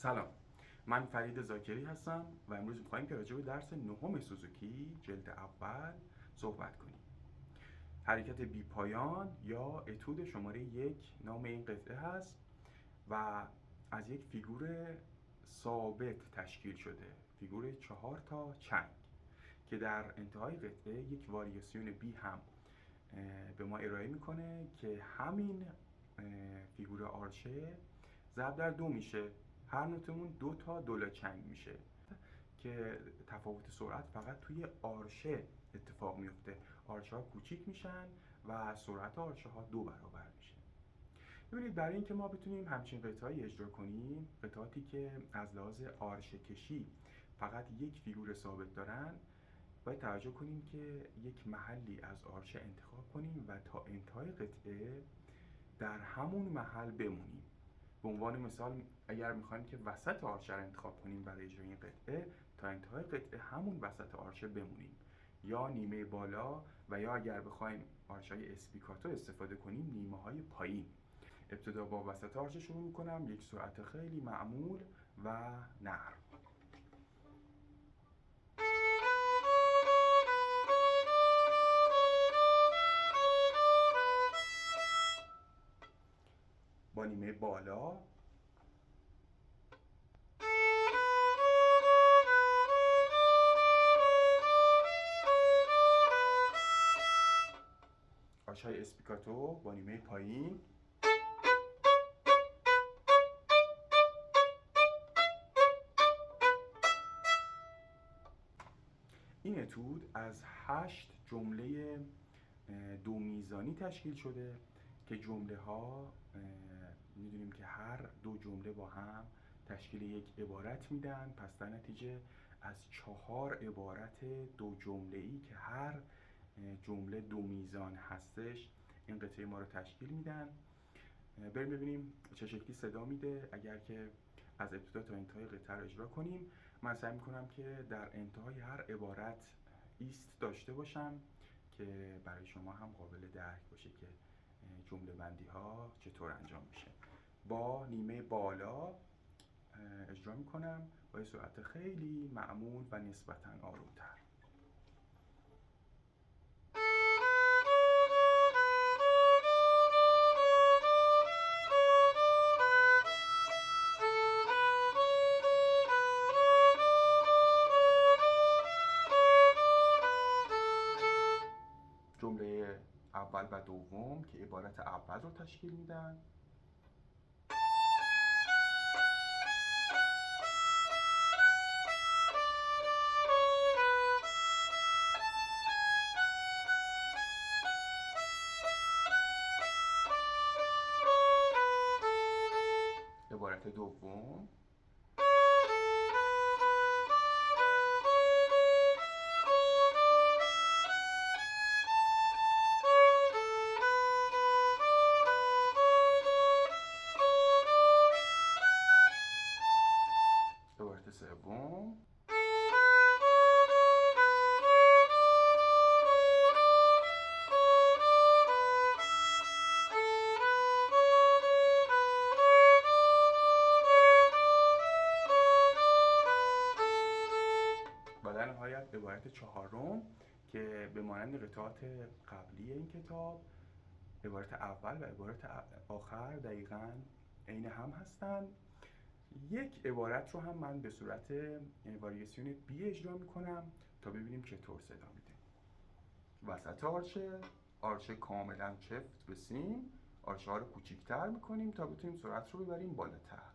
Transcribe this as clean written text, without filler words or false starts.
سلام، من فرید زاکری هستم و امروز می‌خوایم که راجع به درس نهم سوزوکی جلد اول صحبت کنیم. حرکت بی پایان یا اتود شماره 1 نام این قطعه هست و از یک فیگور ثابت تشکیل شده، فیگور 4 تا چنگ که در انتهای قطعه یک واریاسیون بی هم به ما ارائه میکنه که همین فیگور آرشه ضرب در 2 میشه. هر نوتمون 2 تا دولا چنگ میشه که تفاوت سرعت فقط توی آرشه اتفاق میفته. آرشه ها کوچیک میشن و سرعت آرشه ها 2 برابر میشه. ببینید، برای اینکه ما بتونیم همچین قطعه‌ای اجرا کنیم، قطعاتی که از لحاظ آرشه کشی فقط یک فیگور ثابت دارن، باید توجه کنیم که یک محلی از آرشه انتخاب کنیم و تا انتهای قطعه در همون محل بمونیم. به عنوان مثال، اگر میخوایم که وسط آرشه رو انتخاب کنیم برای اجرای این قطعه، تا انتهای قطعه همون وسط آرشه بمونیم، یا نیمه بالا، و یا اگر بخوایم آرشای اسپیکاتو استفاده کنیم، نیمه های پایین. ابتدا با وسط آرشه شروع میکنم، یک سرعت خیلی معمول و نرم. با نیمه بالا آرشای اسپیکاتو با نیمه پایین. این اتود از 8 جمله دو میزانی تشکیل شده که جمله ها میدونیم که هر دو جمله با هم تشکیل یک عبارت میدن. پس در نتیجه از 4 عبارت دو جمله‌ای که هر جمله دو میزان هستش این قطعه ما رو تشکیل میدن. بریم ببینیم چه شکلی صدا میده اگر که از ابتدا تا انتهای قطعه رو اجرا کنیم. من سعی میکنم که در انتهای هر عبارت ایست داشته باشم که برای شما هم قابل درک باشه که جمله بندی ها چطور انجام میشه. با نیمه بالا اجرا میکنم با سرعت خیلی معمول و نسبتاً آرومتر. جمله اول و دوم که عبارت اول رو تشکیل میدن. عبارت دوم. عبارت سوم. و در نهایت عبارت چهارم که به مانند قطعات قبلی این کتاب، عبارت اول و عبارت آخر دقیقاً عین هم هستند. یک عبارت رو هم من به صورت واریاسیون بی اجرا میکنم تا ببینیم چطور صدا میده. وسط آرشه کاملا چفت به سیم، آرشه ها رو کوچیکتر میکنیم تا بتونیم سرعت رو ببریم بالاتر.